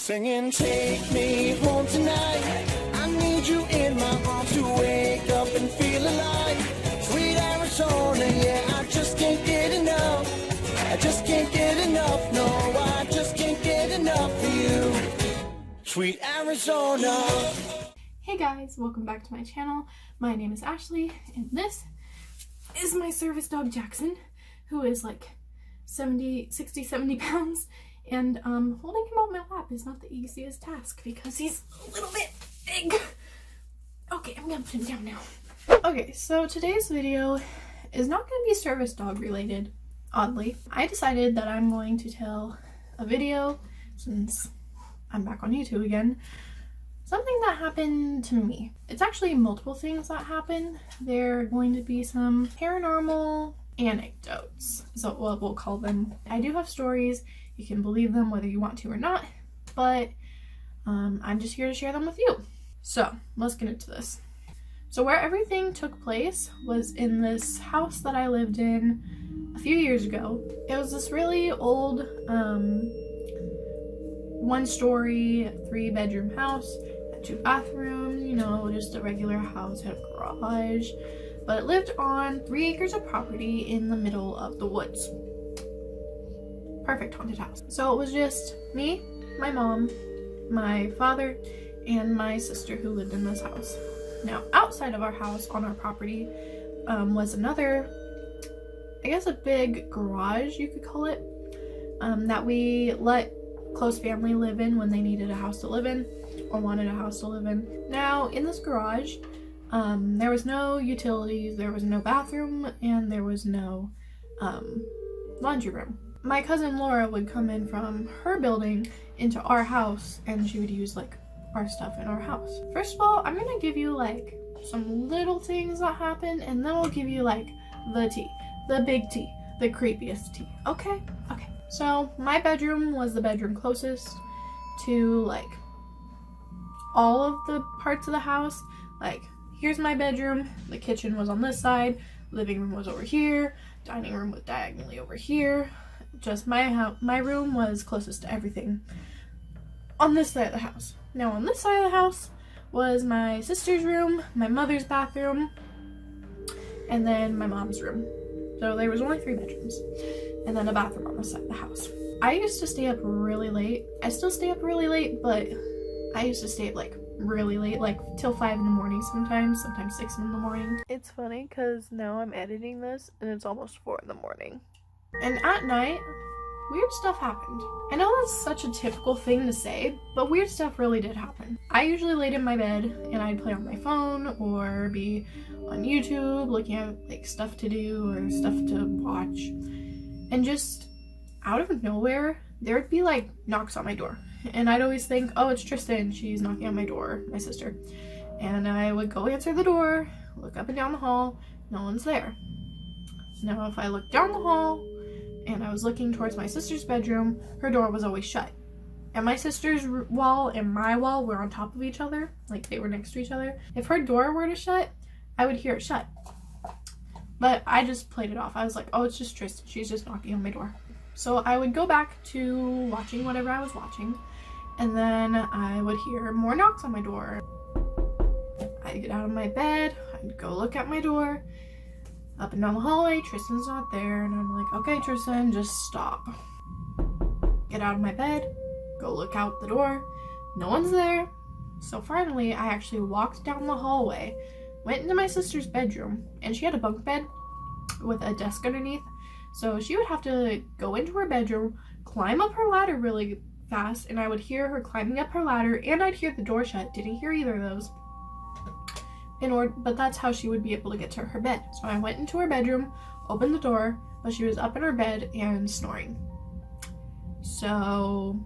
Singing, take me home tonight. I need you in my arms to wake up and feel alive. Sweet Arizona, yeah, I just can't get enough. I just can't get enough, no, I just can't get enough of you. Sweet Arizona. Hey guys, welcome back to my channel. My name is Ashley, and this is my service dog Jackson, who is like 70 pounds. And holding him on my lap is not the easiest task because he's a little bit big. Okay, I'm gonna put him down now. Okay, so today's video is not gonna be service dog related, oddly. I decided that I'm going to tell a video, since I'm back on YouTube again, something that happened to me. It's actually multiple things that happened. There are going to be some paranormal anecdotes, so what we'll call them. I do have stories. You can believe them whether you want to or not, but I'm just here to share them with you. So let's get into this. So where everything took place was in this house that I lived in a few years ago. It was this really old one-story, 3-bedroom house, had 2 bathrooms, you know, just a regular house, had a garage, but it lived on 3 acres of property in the middle of the woods. Perfect haunted house. So it was just me, my mom, my father, and my sister who lived in this house. Now, outside of our house on our property was another, I guess a big garage, you could call it, that we let close family live in when they needed a house to live in or wanted a house to live in. Now, in this garage, there was no utilities, there was no bathroom, and there was no laundry room. My cousin Laura would come in from her building into our house, and she would use like our stuff in our house. First of all, I'm gonna give you like some little things that happened, and then I'll give you like the tea, the big tea, the creepiest tea. Okay? Okay. So my bedroom was the bedroom closest to like all of the parts of the house. Like, here's my bedroom, the kitchen was on this side, living room was over here, dining room was diagonally over here. Just my room was closest to everything on this side of the house. Now on this side of the house was my sister's room, my mother's bathroom, and then my mom's room. So there was only 3 bedrooms, and then a bathroom on this side of the house. I used to stay up really late. I still stay up really late, but I used to stay up like really late, like till 5 in the morning sometimes 6 in the morning. It's funny because now I'm editing this and it's almost 4 in the morning. And at night, weird stuff happened. I know that's such a typical thing to say, but weird stuff really did happen. I usually laid in my bed and I'd play on my phone or be on YouTube looking at like stuff to do or stuff to watch. And just out of nowhere, there would be like knocks on my door. And I'd always think, oh, it's Tristan, she's knocking on my door, my sister. And I would go answer the door, look up and down the hall, no one's there. Now if I looked down the hall, and I was looking towards my sister's bedroom, her door was always shut. And my sister's wall and my wall were on top of each other, like they were next to each other. If her door were to shut, I would hear it shut. But I just played it off. I was like, oh, it's just Tristan, she's just knocking on my door. So I would go back to watching whatever I was watching, and then I would hear more knocks on my door. I'd get out of my bed, I'd go look at my door. Up and down the hallway, Tristan's not there, and I'm like, okay, Tristan, just stop. Get out of my bed, go look out the door, no one's there. So finally, I actually walked down the hallway, went into my sister's bedroom, and she had a bunk bed with a desk underneath, so she would have to go into her bedroom, climb up her ladder really fast, and I would hear her climbing up her ladder, and I'd hear the door shut. Didn't hear either of those. But that's how she would be able to get to her bed. So I went into her bedroom, opened the door, but she was up in her bed and snoring. So,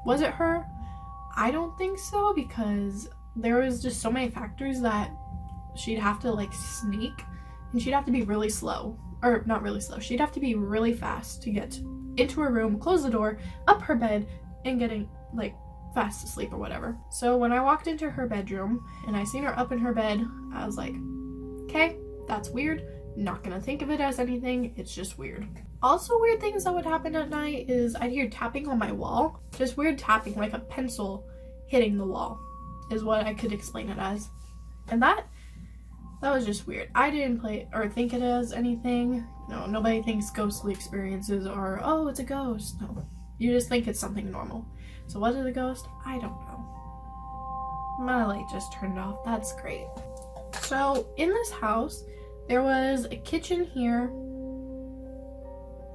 was it her? I don't think so, because there was just so many factors that she'd have to like sneak, and she'd have to be really slow. Or not really slow, she'd have to be really fast to get into her room, close the door, up her bed, and getting like fast asleep or whatever. So when I walked into her bedroom and I seen her up in her bed, I was like, okay, that's weird. Not gonna think of it as anything, it's just weird. Also, weird things that would happen at night is I'd hear tapping on my wall. Just weird tapping, like a pencil hitting the wall is what I could explain it as. And that was just weird. I didn't play or think it as anything. No, nobody thinks ghostly experiences are, oh, it's a ghost. No, you just think it's something normal. So was it a ghost? I don't know. My light just turned off. That's great. So in this house, there was a kitchen here.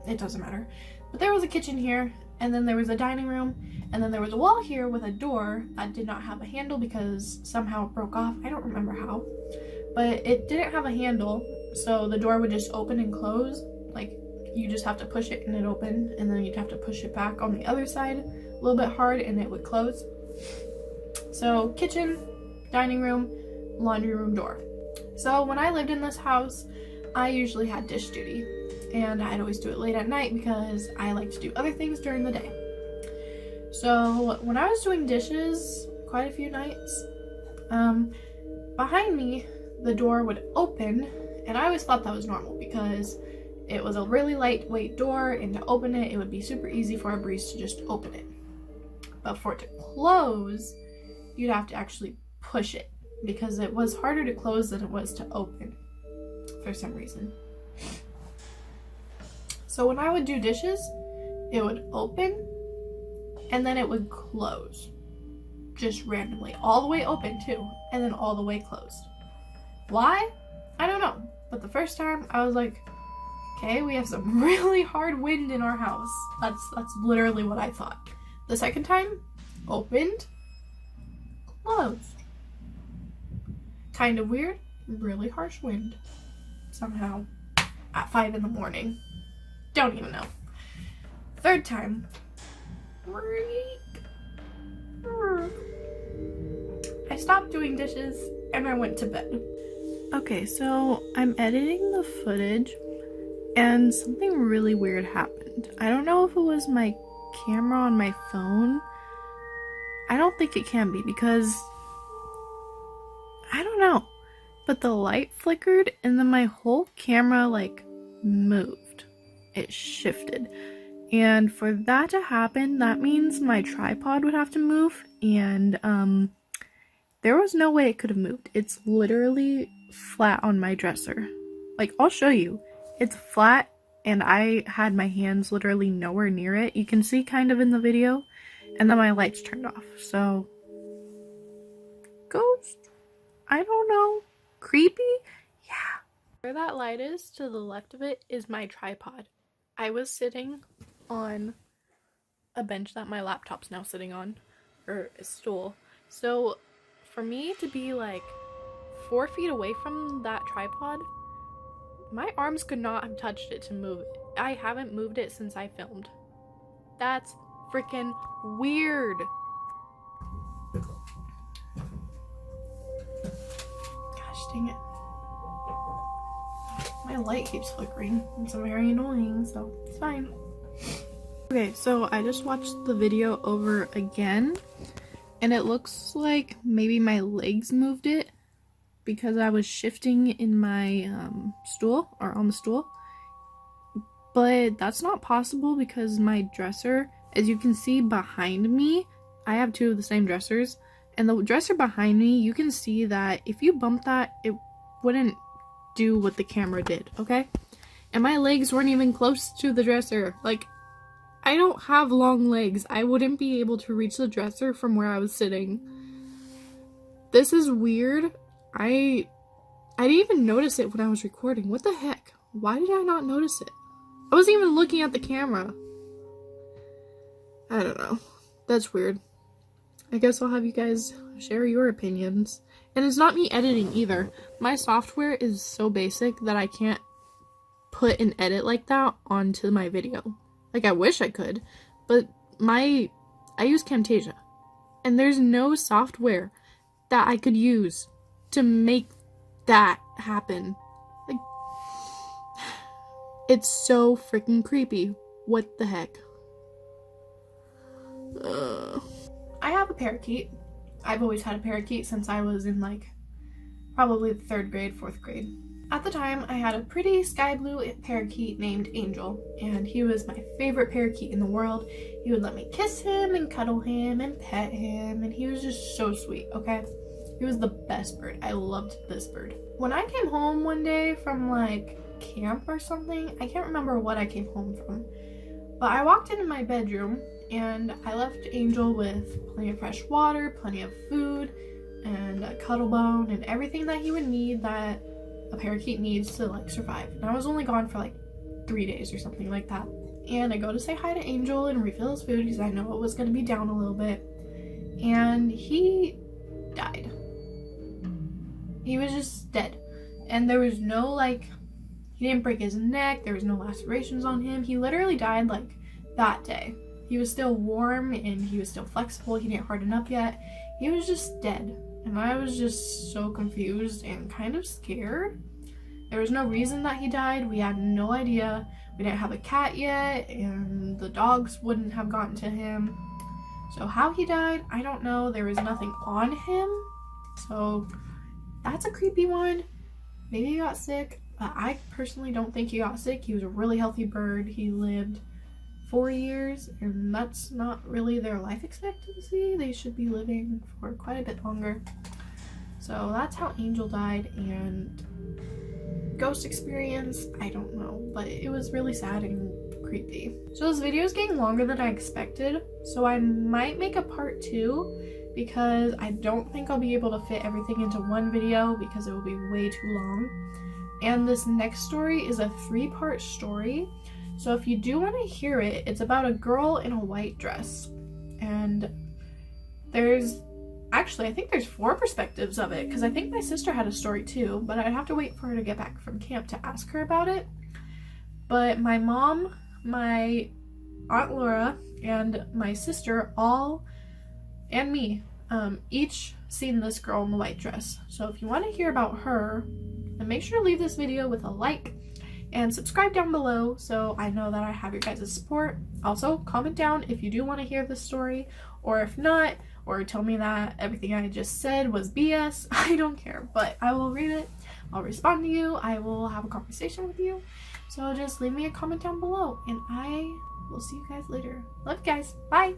It doesn't matter. But there was a kitchen here, and then there was a dining room, and then there was a wall here with a door that did not have a handle because somehow it broke off. I don't remember how. But it didn't have a handle, so the door would just open and close. Like, you just have to push it and it opened, and then you'd have to push it back on the other side a little bit hard and it would close. So kitchen, dining room, laundry room door. So when I lived in this house, I usually had dish duty, and I'd always do it late at night because I like to do other things during the day. So when I was doing dishes quite a few nights, behind me the door would open, and I always thought that was normal because it was a really lightweight door, and to open it, it would be super easy for a breeze to just open it. But for it to close, you'd have to actually push it because it was harder to close than it was to open for some reason. So when I would do dishes, it would open and then it would close just randomly, all the way open too, and then all the way closed. Why? I don't know. But the first time I was like, okay, we have some really hard wind in our house. That's literally what I thought. The second time, opened, closed. Kind of weird, really harsh wind. Somehow, at 5 in the morning. Don't even know. Third time, I stopped doing dishes and I went to bed. Okay, so I'm editing the footage and something really weird happened. I don't know if it was my camera on my phone. I don't think it can be because I don't know. But the light flickered and then my whole camera like moved. It shifted. And for that to happen, that means my tripod would have to move, and there was no way it could have moved. It's literally flat on my dresser. Like, I'll show you. It's flat, and I had my hands literally nowhere near it. You can see kind of in the video, and then my lights turned off. So, ghost? I don't know. Creepy? Yeah. Where that light is, to the left of it, is my tripod. I was sitting on a bench that my laptop's now sitting on, or a stool. So for me to be like 4 feet away from that tripod, my arms could not have touched it to move it. I haven't moved it since I filmed. That's freaking weird. Gosh dang it. My light keeps flickering. It's very annoying, so it's fine. Okay, so I just watched the video over again, and it looks like maybe my legs moved it because I was shifting in my stool, or on the stool. But that's not possible because my dresser, as you can see behind me, I have two of the same dressers, and the dresser behind me, you can see that if you bump that, it wouldn't do what the camera did, okay? And my legs weren't even close to the dresser. Like, I don't have long legs. I wouldn't be able to reach the dresser from where I was sitting. This is weird. I didn't even notice it when I was recording. What the heck? Why did I not notice it? I wasn't even looking at the camera. I don't know. That's weird. I guess I'll have you guys share your opinions. And it's not me editing either. My software is so basic that I can't put an edit like that onto my video. Like, I wish I could, but I use Camtasia, and there's no software that I could use to make that happen. Like, it's so freaking creepy. What the heck? I have a parakeet. I've always had a parakeet since I was in, like, probably the 3rd grade, 4th grade. At the time, I had a pretty sky blue parakeet named Angel, and he was my favorite parakeet in the world. He would let me kiss him and cuddle him and pet him, and he was just so sweet, okay? He was the best bird. I loved this bird. When I came home one day from like camp or something, I can't remember what I came home from, but I walked into my bedroom and I left Angel with plenty of fresh water, plenty of food, and a cuddle bone, and everything that he would need that a parakeet needs to like survive. And I was only gone for like 3 days or something like that. And I go to say hi to Angel and refill his food because I know it was going to be down a little bit. And he died. He was just dead. And there was no like, he didn't break his neck, there was no lacerations on him. He literally died like that day. He was still warm and he was still flexible. He didn't harden up yet. He was just dead. And I was just so confused and kind of scared. There was no reason that he died. We had no idea. We didn't have a cat yet, and the dogs wouldn't have gotten to him. So how he died, I don't know. There was nothing on him. So that's a creepy one. Maybe he got sick. I personally don't think he got sick. He was a really healthy bird. He lived 4 years, and that's not really their life expectancy. They should be living for quite a bit longer. So that's how Angel died. And ghost experience, I don't know, but it was really sad and creepy. So this video is getting longer than I expected, so I might make a part 2 because I don't think I'll be able to fit everything into one video because it will be way too long. And this next story is a 3-part story. So if you do want to hear it, it's about a girl in a white dress. And there's, actually I think there's 4 perspectives of it, because I think my sister had a story too, but I'd have to wait for her to get back from camp to ask her about it. But my mom, my Aunt Laura, and my sister all, and me, each seen this girl in the white dress. So if you want to hear about her, then make sure to leave this video with a like and subscribe down below so I know that I have your guys' support. Also, comment down if you do want to hear this story, or if not, or tell me that everything I just said was BS. I don't care, but I will read it. I'll respond to you. I will have a conversation with you. So just leave me a comment down below, and I will see you guys later. Love you guys. Bye!